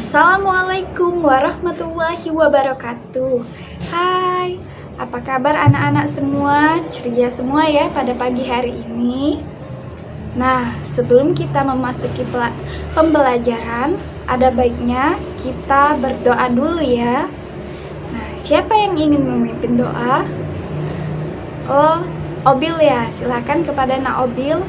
Assalamualaikum warahmatullahi wabarakatuh. Hai, apa kabar anak-anak semua? Ceria semua ya pada pagi hari ini. Nah, sebelum kita memasuki pembelajaran, ada baiknya kita berdoa dulu ya. Nah, siapa yang ingin memimpin doa? Oh, Obil ya, silakan kepada Nak Obil.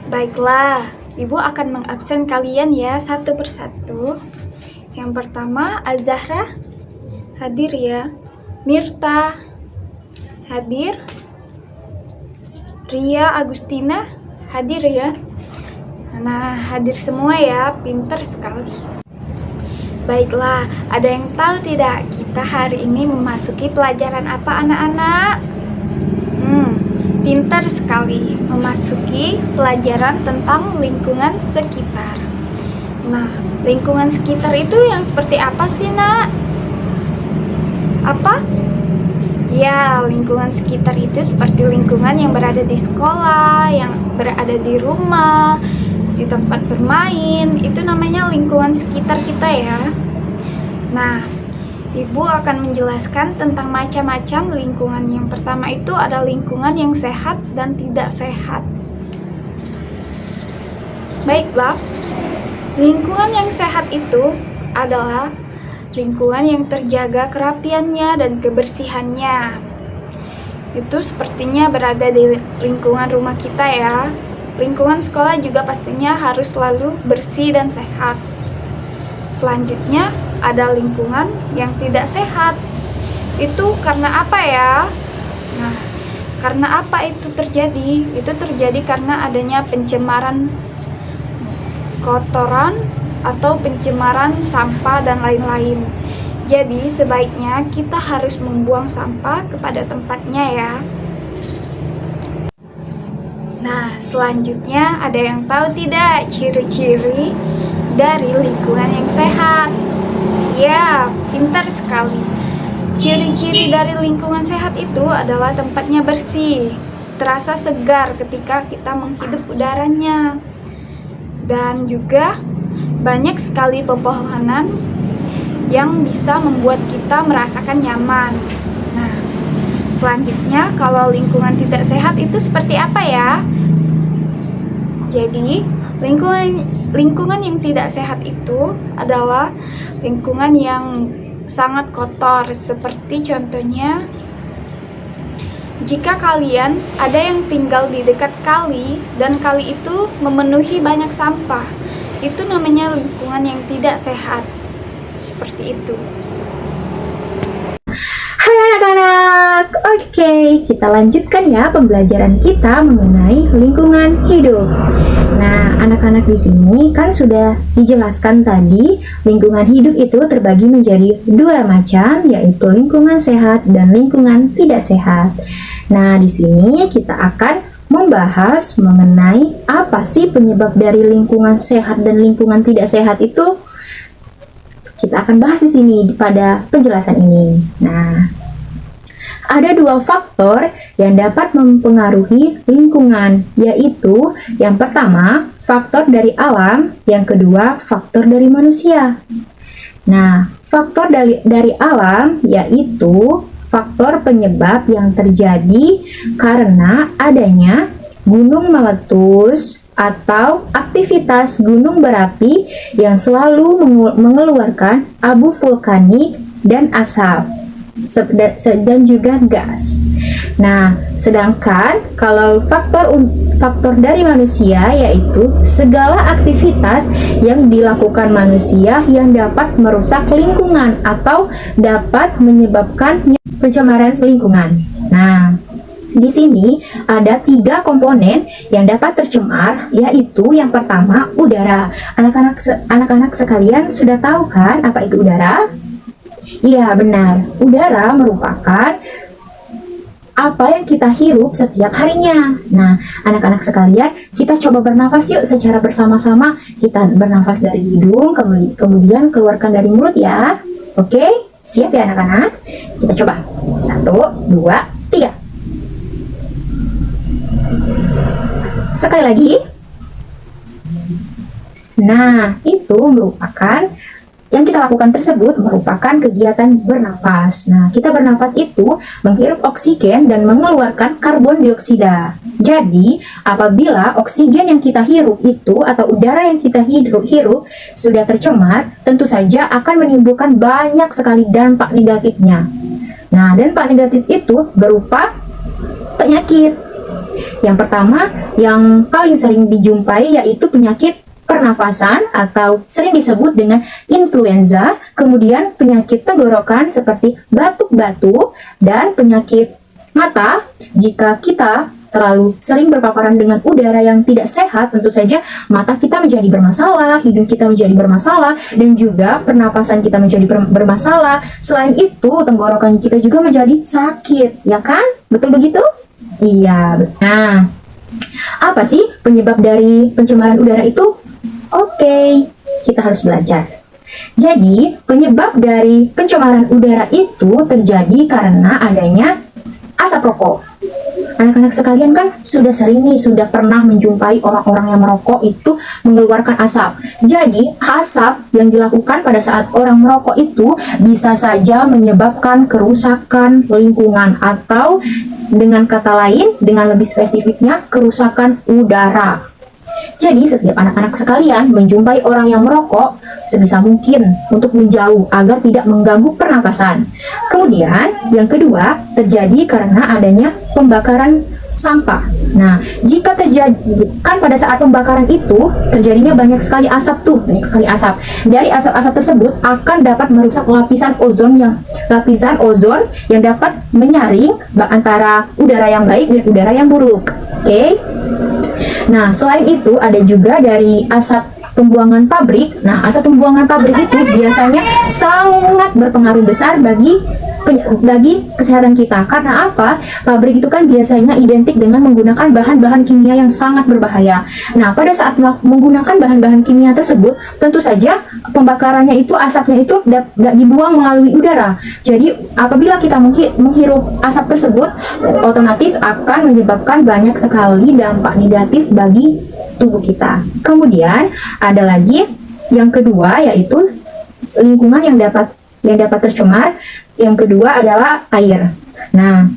Baiklah, Ibu akan mengabsen kalian ya satu persatu. Yang pertama, Az-Zahra hadir ya. Mirta hadir. Ria Agustina hadir ya. Nah, hadir semua ya, pinter sekali. Baiklah, ada yang tahu tidak kita hari ini memasuki pelajaran apa anak-anak? Pintar sekali, memasuki pelajaran tentang lingkungan sekitar. Nah, lingkungan sekitar itu yang seperti apa sih, Nak? Apa? Ya, lingkungan sekitar itu seperti lingkungan yang berada di sekolah, yang berada di rumah, di tempat bermain. Itu namanya lingkungan sekitar kita ya. Nah, Ibu akan menjelaskan tentang macam-macam lingkungan. Yang pertama itu ada lingkungan yang sehat dan tidak sehat. Baiklah, lingkungan yang sehat itu adalah lingkungan yang terjaga kerapiannya dan kebersihannya. Itu sepertinya berada di lingkungan rumah kita ya. Lingkungan sekolah juga pastinya harus selalu bersih dan sehat. Selanjutnya ada lingkungan yang tidak sehat. Itu karena apa ya? Nah, karena apa itu terjadi? Itu terjadi karena adanya pencemaran kotoran atau pencemaran sampah dan lain-lain. Jadi sebaiknya kita harus membuang sampah kepada tempatnya ya. Nah, selanjutnya ada yang tahu tidak ciri-ciri dari lingkungan yang sehat? Ya, pintar sekali. Ciri-ciri dari lingkungan sehat itu adalah tempatnya bersih, terasa segar ketika kita menghirup udaranya, dan juga banyak sekali pepohonan yang bisa membuat kita merasakan nyaman. Nah, selanjutnya kalau lingkungan tidak sehat itu seperti apa ya? Jadi, lingkungan yang tidak sehat itu adalah lingkungan yang sangat kotor, seperti contohnya jika kalian ada yang tinggal di dekat kali dan kali itu memenuhi banyak sampah, itu namanya lingkungan yang tidak sehat. Seperti itu. Hai anak-anak, oke, kita lanjutkan ya pembelajaran kita mengenai lingkungan hidup. Nah, anak-anak di sini kan sudah dijelaskan tadi, lingkungan hidup itu terbagi menjadi dua macam, yaitu lingkungan sehat dan lingkungan tidak sehat. Nah, di sini kita akan membahas mengenai apa sih penyebab dari lingkungan sehat dan lingkungan tidak sehat itu. Kita akan bahas di sini pada penjelasan ini. Nah, ada dua faktor yang dapat mempengaruhi lingkungan, yaitu yang pertama, faktor dari alam, yang kedua, faktor dari manusia. Nah, faktor dari alam yaitu faktor penyebab yang terjadi karena adanya gunung meletus atau aktivitas gunung berapi yang selalu mengeluarkan abu vulkanik dan asap dan juga gas. Nah, sedangkan kalau faktor dari manusia yaitu segala aktivitas yang dilakukan manusia yang dapat merusak lingkungan atau dapat menyebabkan pencemaran lingkungan. Nah, di sini ada 3 komponen yang dapat tercemar, yaitu yang pertama udara. Anak-anak sekalian sudah tahu kan apa itu udara? Iya, benar. Udara merupakan apa yang kita hirup setiap harinya. Nah, anak-anak sekalian, kita coba bernafas yuk secara bersama-sama. Kita bernafas dari hidung, kemudian keluarkan dari mulut ya. Oke, siap ya anak-anak? Kita coba. 1, 2, 3. Sekali lagi. Nah, itu merupakan yang kita lakukan tersebut merupakan kegiatan bernafas. Nah, kita bernafas itu menghirup oksigen dan mengeluarkan karbon dioksida. Jadi, apabila oksigen yang kita hirup itu atau udara yang kita hirup sudah tercemar, tentu saja akan menimbulkan banyak sekali dampak negatifnya. Nah, dampak negatif itu berupa penyakit. Yang pertama, yang paling sering dijumpai yaitu penyakit pernafasan atau sering disebut dengan influenza, kemudian penyakit tenggorokan seperti batuk-batuk, dan penyakit mata. Jika kita terlalu sering berpaparan dengan udara yang tidak sehat, tentu saja mata kita menjadi bermasalah, hidung kita menjadi bermasalah, dan juga pernapasan kita menjadi bermasalah. Selain itu, tenggorokan kita juga menjadi sakit, ya kan? Betul begitu? Iya. Nah, apa sih penyebab dari pencemaran udara itu? Oke, kita harus belajar. Jadi, penyebab dari pencemaran udara itu terjadi karena adanya asap rokok. Anak-anak sekalian kan sudah pernah menjumpai orang-orang yang merokok itu mengeluarkan asap. Jadi, asap yang dilakukan pada saat orang merokok itu bisa saja menyebabkan kerusakan lingkungan atau dengan kata lain, dengan lebih spesifiknya, kerusakan udara. Jadi, setiap anak-anak sekalian menjumpai orang yang merokok, sebisa mungkin untuk menjauh agar tidak mengganggu pernapasan. Kemudian, yang kedua, terjadi karena adanya pembakaran sampah. Nah, jika terjadi, kan pada saat pembakaran itu, terjadinya banyak sekali asap tuh, banyak sekali asap. Dari asap-asap tersebut akan dapat merusak lapisan ozon yang dapat menyaring antara udara yang baik dan udara yang buruk. Oke? Nah, selain itu ada juga dari asap pembuangan pabrik. Nah, asap pembuangan pabrik itu biasanya sangat berpengaruh besar bagi kesehatan kita. Karena apa? Pabrik itu kan biasanya identik dengan menggunakan bahan-bahan kimia yang sangat berbahaya. Nah, pada saat menggunakan bahan-bahan kimia tersebut, tentu saja pembakarannya itu, asapnya itu dibuang melalui udara. Jadi, apabila kita menghirup asap tersebut, otomatis akan menyebabkan banyak sekali dampak negatif bagi tubuh kita. Kemudian, ada lagi yang kedua, yaitu lingkungan yang dapat tercemar. Yang kedua adalah air. Nah,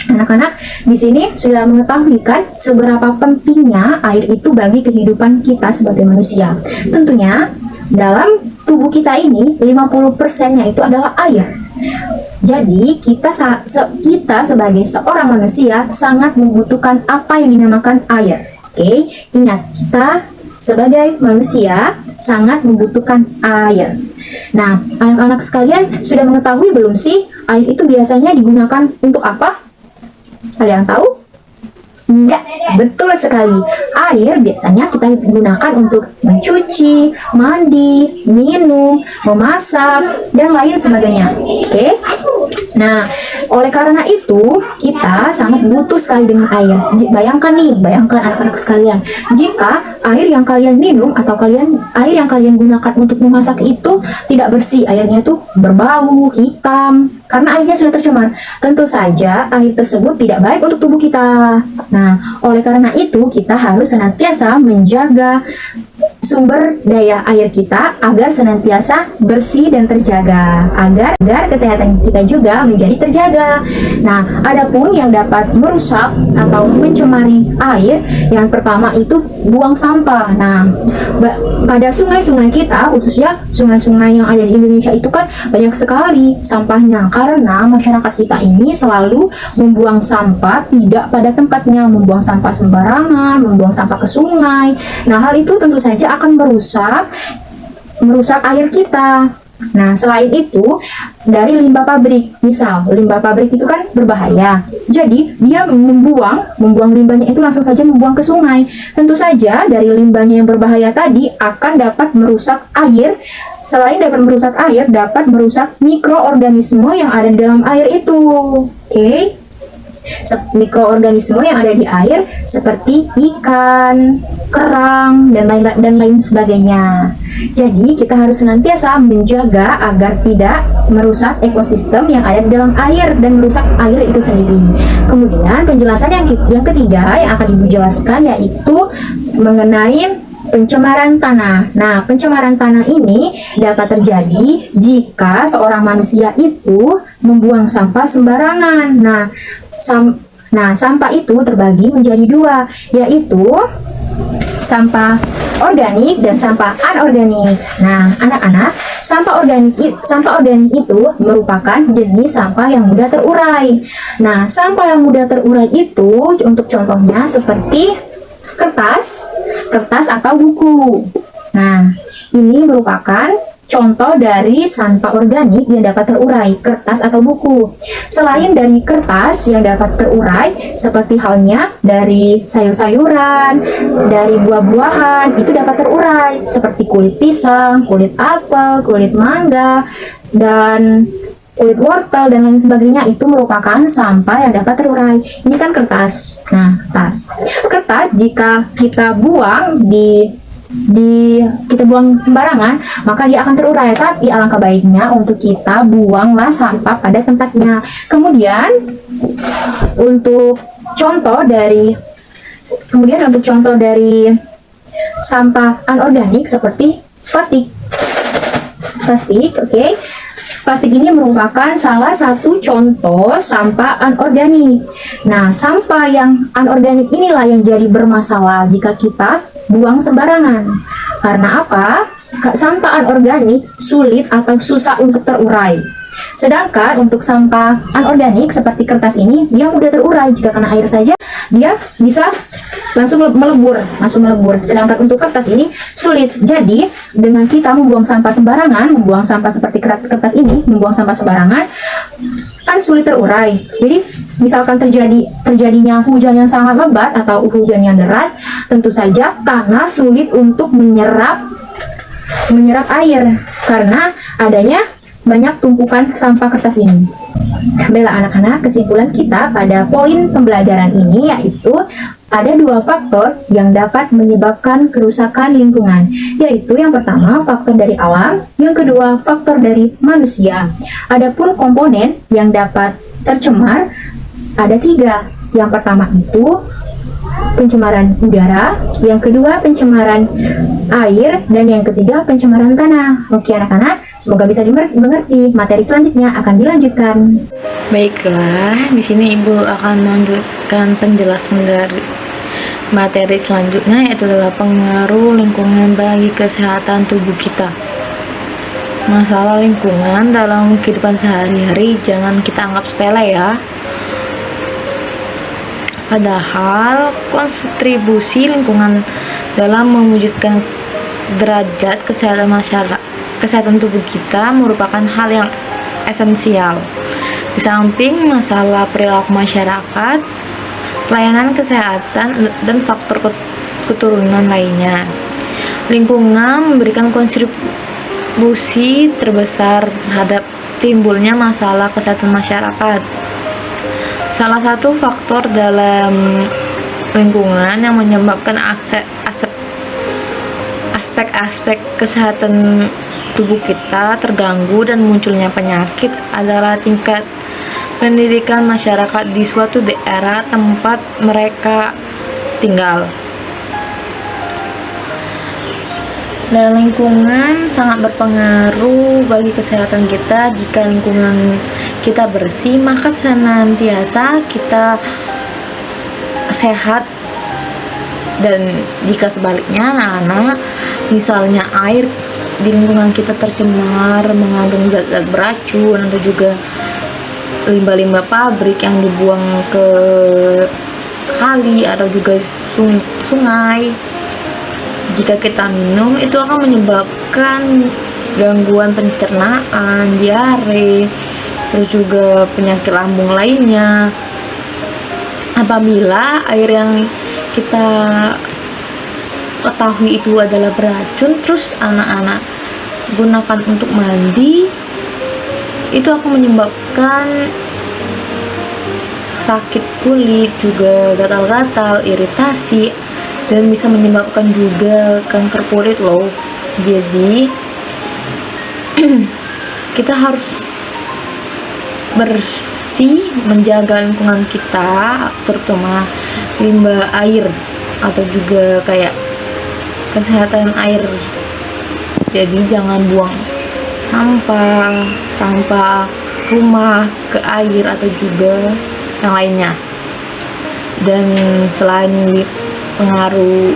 anak-anak di sini sudah mengetahui kan seberapa pentingnya air itu bagi kehidupan kita sebagai manusia. Tentunya dalam tubuh kita ini 50%-nya itu adalah air. Jadi kita sebagai seorang manusia sangat membutuhkan apa yang dinamakan air. Oke, ingat, kita sebagai manusia sangat membutuhkan air. Nah, anak-anak sekalian sudah mengetahui belum sih air itu biasanya digunakan untuk apa? Ada yang tahu? Ya, betul sekali. Air biasanya kita gunakan untuk mencuci, mandi, minum, memasak, dan lain sebagainya. Oke? Nah, oleh karena itu, kita sangat butuh sekali dengan air. Bayangkan anak-anak sekalian, jika air yang kalian minum atau air yang kalian gunakan untuk memasak itu tidak bersih, airnya itu berbau, hitam, karena airnya sudah tercemar. Tentu saja air tersebut tidak baik untuk tubuh kita. Nah, oleh karena itu, kita harus senantiasa menjaga sumber daya air kita agar senantiasa bersih dan terjaga, agar kesehatan kita juga menjadi terjaga. Nah, adapun yang dapat merusak atau mencemari air, yang pertama itu buang sampah. Nah, pada sungai-sungai kita, khususnya sungai-sungai yang ada di Indonesia itu kan banyak sekali sampahnya, karena masyarakat kita ini selalu membuang sampah tidak pada tempatnya, membuang sampah sembarangan, membuang sampah ke sungai. Nah, hal itu tentu saja akan merusak air kita. Nah, selain itu, dari limbah pabrik, misal limbah pabrik itu kan berbahaya, jadi dia membuang limbahnya itu langsung saja membuang ke sungai. Tentu saja dari limbahnya yang berbahaya tadi akan dapat merusak air. Selain dapat merusak air, dapat merusak mikroorganisme yang ada di dalam air itu. Oke? Mikroorganisme yang ada di air seperti ikan, kerang, dan lain sebagainya. Jadi kita harus senantiasa menjaga agar tidak merusak ekosistem yang ada di dalam air dan merusak air itu sendiri. Kemudian penjelasan yang ketiga yang akan Ibu jelaskan yaitu mengenai pencemaran tanah. Nah, pencemaran tanah ini dapat terjadi jika seorang manusia itu membuang sampah sembarangan. Nah, sampah itu terbagi menjadi dua, yaitu sampah organik dan sampah anorganik. Nah, anak-anak, sampah organik itu merupakan jenis sampah yang mudah terurai. Nah, sampah yang mudah terurai itu untuk contohnya seperti kertas atau buku. Nah, ini merupakan contoh dari sampah organik yang dapat terurai, kertas atau buku. Selain dari kertas yang dapat terurai, seperti halnya dari sayur-sayuran, dari buah-buahan, itu dapat terurai, seperti kulit pisang, kulit apel, kulit mangga, dan kulit wortel, dan lain sebagainya. Itu merupakan sampah yang dapat terurai. Ini kan kertas. Nah, kertas jika kita buang kita buang sembarangan, maka dia akan terurai. Tapi alangkah baiknya untuk kita buanglah sampah pada tempatnya. Kemudian untuk contoh dari sampah anorganik seperti plastik. Oke. Plastik ini merupakan salah satu contoh sampah anorganik. Nah, sampah yang anorganik inilah yang jadi bermasalah jika kita buang sembarangan. Karena apa? Sampah anorganik sulit atau susah untuk terurai. Sedangkan untuk sampah anorganik seperti kertas ini, dia mudah terurai. Jika kena air saja, dia bisa langsung melebur. Sedangkan untuk kertas ini sulit. Jadi, dengan kita membuang sampah sembarangan, membuang sampah seperti kertas ini, membuang sampah sembarangan, kan sulit terurai. Jadi, misalkan terjadinya hujan yang sangat lebat atau hujan yang deras, tentu saja tanah sulit untuk menyerap air karena adanya banyak tumpukan sampah kertas ini. Baiklah anak-anak, kesimpulan kita pada poin pembelajaran ini yaitu ada dua faktor yang dapat menyebabkan kerusakan lingkungan, yaitu yang pertama faktor dari alam, yang kedua faktor dari manusia. Adapun komponen yang dapat tercemar ada tiga. Yang pertama itu pencemaran udara, yang kedua pencemaran air, dan yang ketiga pencemaran tanah. Oke anak-anak, semoga bisa dimengerti. Materi selanjutnya akan dilanjutkan. Baiklah, di sini Ibu akan melanjutkan penjelasan dari materi selanjutnya, yaitu adalah pengaruh lingkungan bagi kesehatan tubuh kita. Masalah lingkungan dalam kehidupan sehari-hari jangan kita anggap sepele ya. Padahal kontribusi lingkungan dalam mewujudkan derajat kesehatan tubuh kita merupakan hal yang esensial. Di samping masalah perilaku masyarakat, pelayanan kesehatan, dan faktor keturunan lainnya, lingkungan memberikan kontribusi terbesar terhadap timbulnya masalah kesehatan masyarakat. Salah satu faktor dalam lingkungan yang menyebabkan aspek-aspek kesehatan tubuh kita terganggu dan munculnya penyakit adalah tingkat pendidikan masyarakat di suatu daerah tempat mereka tinggal. Dan lingkungan sangat berpengaruh bagi kesehatan kita. Jika lingkungan kita bersih, maka senantiasa kita sehat. Dan jika sebaliknya anak-anak, misalnya air di lingkungan kita tercemar, mengandung zat-zat beracun, atau juga limbah-limbah pabrik yang dibuang ke kali atau juga sungai, jika kita minum, itu akan menyebabkan gangguan pencernaan, diare, terus juga penyakit lambung lainnya. Apabila air yang kita ketahui itu adalah beracun, terus anak-anak gunakan untuk mandi, itu akan menyebabkan sakit kulit, juga gatal-gatal, iritasi, dan bisa menyebabkan juga kanker kulit loh. Jadi kita harus bersih, menjaga lingkungan kita, terutama limbah air atau juga kayak kesehatan air. Jadi jangan buang sampah rumah ke air atau juga yang lainnya. Dan selain pengaruh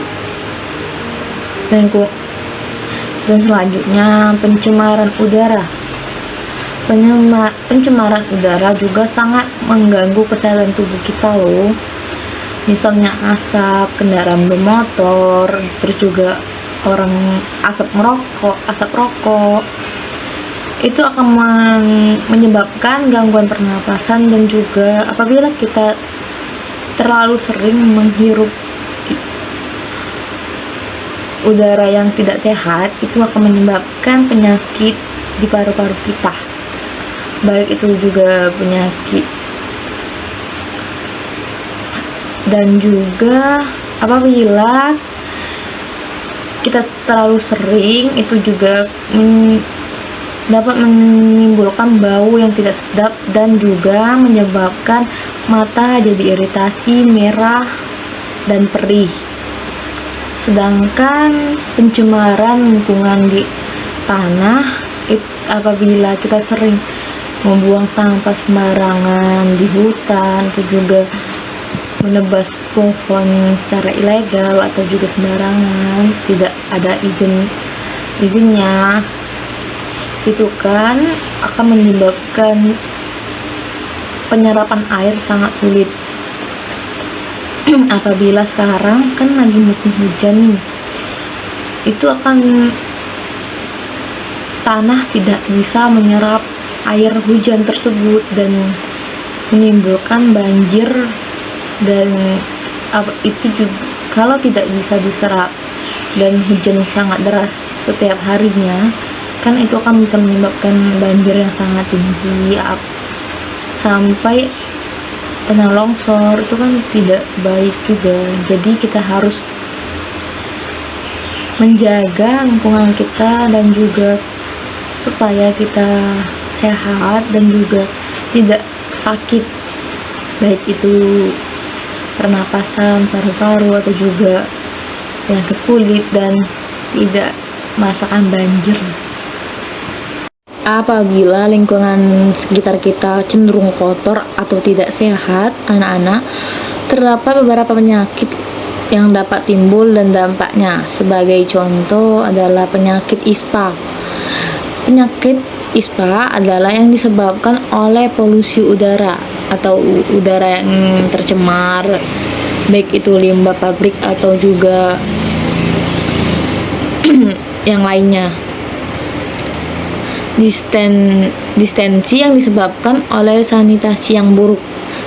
lingkungan, dan selanjutnya pencemaran udara. Pencemaran udara juga sangat mengganggu kesehatan tubuh kita loh. Misalnya asap kendaraan bermotor, terus juga asap rokok. Itu akan menyebabkan gangguan pernapasan, dan juga apabila kita terlalu sering menghirup udara yang tidak sehat, itu akan menyebabkan penyakit di paru-paru kita, baik itu juga penyakit. Dan juga apabila kita terlalu sering, itu juga dapat menimbulkan bau yang tidak sedap dan juga menyebabkan mata jadi iritasi, merah, dan perih. Sedangkan pencemaran lingkungan di tanah, apabila kita sering membuang sampah sembarangan di hutan, atau juga menebas pohon secara ilegal atau juga sembarangan, tidak ada izinnya, itu kan akan menyebabkan penyerapan air sangat sulit. Apabila sekarang kan lagi musim hujan nih, itu akan tanah tidak bisa menyerap air hujan tersebut dan menimbulkan banjir. Dan itu juga kalau tidak bisa diserap dan hujan sangat deras setiap harinya, kan itu akan bisa menyebabkan banjir yang sangat tinggi sampai tanah longsor. Itu kan tidak baik juga. Jadi kita harus menjaga lingkungan kita dan juga supaya kita sehat dan juga tidak sakit, baik itu pernapasan, paru-paru, atau juga penyakit kulit, dan tidak merasakan banjir. Apabila lingkungan sekitar kita cenderung kotor atau tidak sehat, anak-anak, terdapat beberapa penyakit yang dapat timbul dan dampaknya. Sebagai contoh adalah penyakit ISPA. Penyakit ISPA adalah yang disebabkan oleh polusi udara atau udara yang tercemar, baik itu limbah pabrik atau juga yang lainnya. Distensi yang disebabkan oleh sanitasi yang buruk,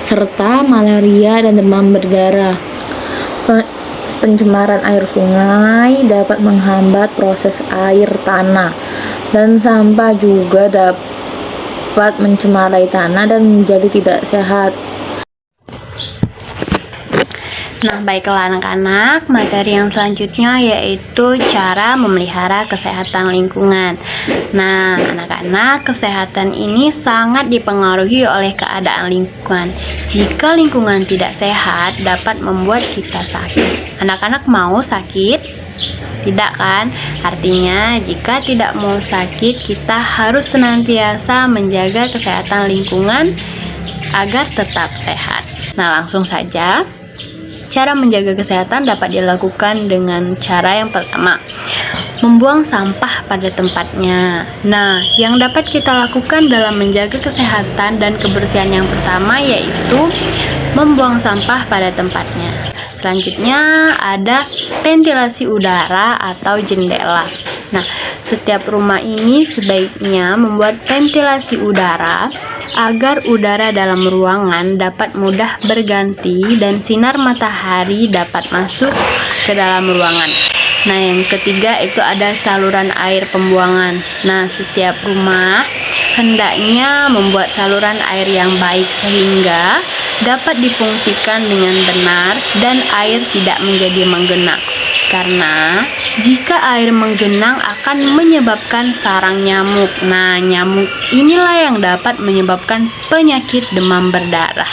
serta malaria dan demam berdarah. Pencemaran air sungai dapat menghambat proses air tanah, dan sampah juga dapat mencemarai tanah dan menjadi tidak sehat. Nah, baiklah anak-anak, materi yang selanjutnya yaitu cara memelihara kesehatan lingkungan. Nah, anak-anak, kesehatan ini sangat dipengaruhi oleh keadaan lingkungan. Jika lingkungan tidak sehat, dapat membuat kita sakit. Anak-anak mau sakit? Tidak kan? Artinya, jika tidak mau sakit, kita harus senantiasa menjaga kesehatan lingkungan agar tetap sehat. Nah, langsung saja. Cara menjaga kesehatan dapat dilakukan dengan cara yang pertama, membuang sampah pada tempatnya. Nah, yang dapat kita lakukan dalam menjaga kesehatan dan kebersihan yang pertama yaitu membuang sampah pada tempatnya. Selanjutnya ada ventilasi udara atau jendela. Nah, setiap rumah ini sebaiknya membuat ventilasi udara agar udara dalam ruangan dapat mudah berganti dan sinar matahari dapat masuk ke dalam ruangan. Nah, yang ketiga itu ada saluran air pembuangan. Nah, setiap rumah hendaknya membuat saluran air yang baik sehingga dapat difungsikan dengan benar dan air tidak menjadi menggenang. Karena jika air menggenang akan menyebabkan sarang nyamuk. Nah, nyamuk inilah yang dapat menyebabkan penyakit demam berdarah.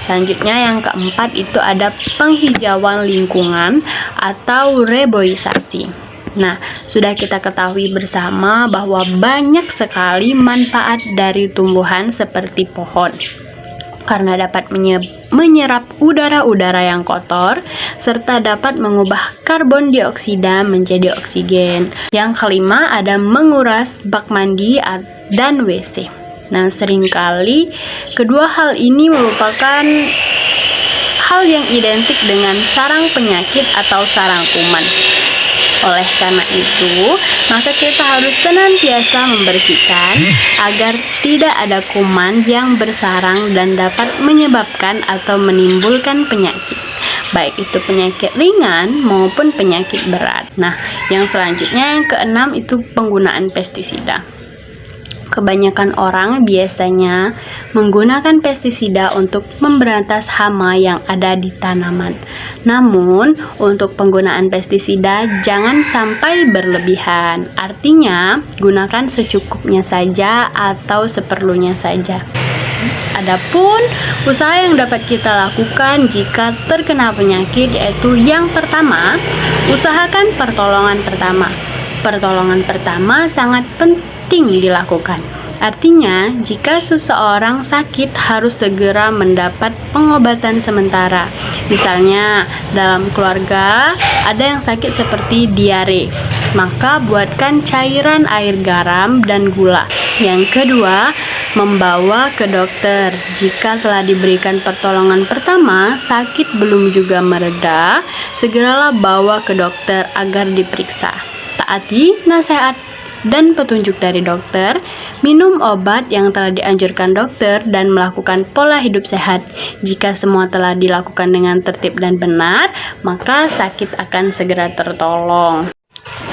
Selanjutnya yang keempat itu ada penghijauan lingkungan atau reboisasi. Nah, sudah kita ketahui bersama bahwa banyak sekali manfaat dari tumbuhan seperti pohon. Karena dapat menyerap udara-udara yang kotor, serta dapat mengubah karbon dioksida menjadi oksigen. Yang kelima ada menguras bak mandi dan WC. Nah, seringkali kedua hal ini merupakan hal yang identik dengan sarang penyakit atau sarang kuman. Oleh karena itu, maka kita harus senantiasa membersihkan agar tidak ada kuman yang bersarang dan dapat menyebabkan atau menimbulkan penyakit, baik itu penyakit ringan maupun penyakit berat. Nah, yang selanjutnya yang keenam itu penggunaan pestisida. Kebanyakan orang biasanya menggunakan pestisida untuk memberantas hama yang ada di tanaman. Namun, untuk penggunaan pestisida jangan sampai berlebihan. Artinya, gunakan secukupnya saja atau seperlunya saja. Adapun usaha yang dapat kita lakukan jika terkena penyakit yaitu yang pertama, usahakan pertolongan pertama. Pertolongan pertama sangat penting dilakukan. Artinya, jika seseorang sakit harus segera mendapat pengobatan sementara. Misalnya, dalam keluarga ada yang sakit seperti diare, maka buatkan cairan air garam dan gula. Yang kedua, membawa ke dokter. Jika telah diberikan pertolongan pertama, sakit belum juga mereda, segeralah bawa ke dokter agar diperiksa. Taati nasihat dan petunjuk dari dokter, minum obat yang telah dianjurkan dokter, dan melakukan pola hidup sehat. Jika semua telah dilakukan dengan tertib dan benar, maka sakit akan segera tertolong.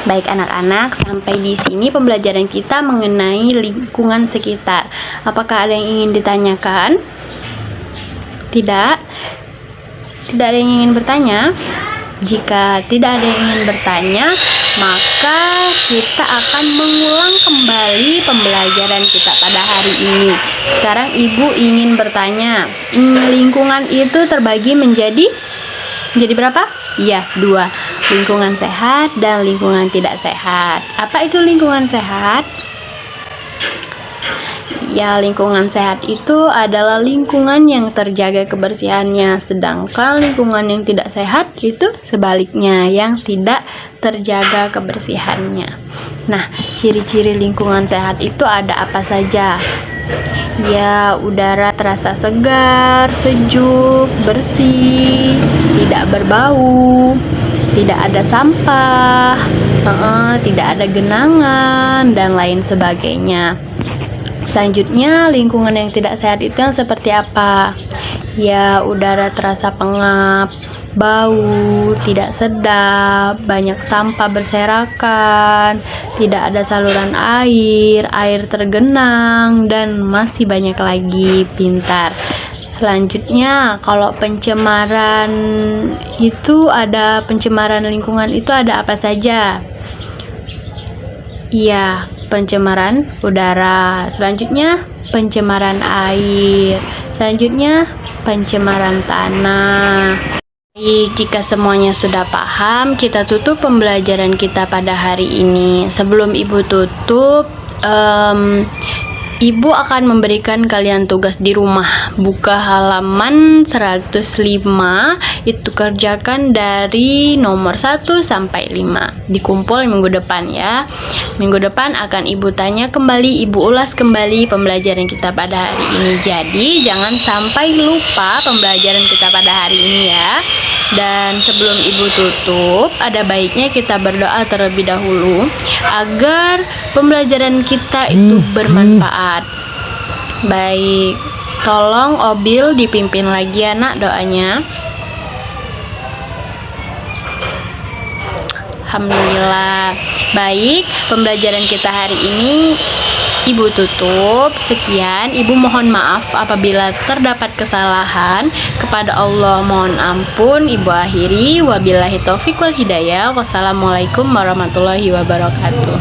Baik anak-anak, sampai di sini pembelajaran kita mengenai lingkungan sekitar. Apakah ada yang ingin ditanyakan? Tidak? Tidak ada yang ingin bertanya? Jika tidak ada yang ingin bertanya, maka kita akan mengulang kembali pembelajaran kita pada hari ini. Sekarang Ibu ingin bertanya, lingkungan itu terbagi menjadi berapa? Iya, 2. Lingkungan sehat dan lingkungan tidak sehat. Apa itu lingkungan sehat? Ya, lingkungan sehat itu adalah lingkungan yang terjaga kebersihannya, sedangkan lingkungan yang tidak sehat itu sebaliknya, yang tidak terjaga kebersihannya. Nah, ciri-ciri lingkungan sehat itu ada apa saja? Ya, udara terasa segar, sejuk, bersih, tidak berbau, tidak ada sampah, tidak ada genangan, dan lain sebagainya. Selanjutnya, lingkungan yang tidak sehat itu yang seperti apa? Ya, udara terasa pengap, bau, tidak sedap, banyak sampah berserakan, tidak ada saluran air, air tergenang, dan masih banyak lagi. Pintar. Selanjutnya, kalau pencemaran itu ada, pencemaran lingkungan itu ada apa saja? Iya, pencemaran udara. Selanjutnya, pencemaran air. Selanjutnya, pencemaran tanah. Baik, jika semuanya sudah paham, kita tutup pembelajaran kita pada hari ini. Sebelum Ibu tutup, Ibu akan memberikan kalian tugas di rumah. Buka halaman 105, itu kerjakan dari nomor 1 sampai 5. Dikumpul minggu depan ya. Minggu depan akan Ibu tanya kembali, Ibu ulas kembali pembelajaran kita pada hari ini. Jadi, jangan sampai lupa pembelajaran kita pada hari ini ya. Dan sebelum Ibu tutup, ada baiknya kita berdoa terlebih dahulu agar pembelajaran kita itu bermanfaat. Baik, tolong Obil dipimpin lagi ya nak doanya. Alhamdulillah. Baik, pembelajaran kita hari ini Ibu tutup. Sekian, Ibu mohon maaf apabila terdapat kesalahan. Kepada Allah mohon ampun. Ibu akhiri, wabillahi taufiq wal hidayah. Wassalamualaikum warahmatullahi wabarakatuh.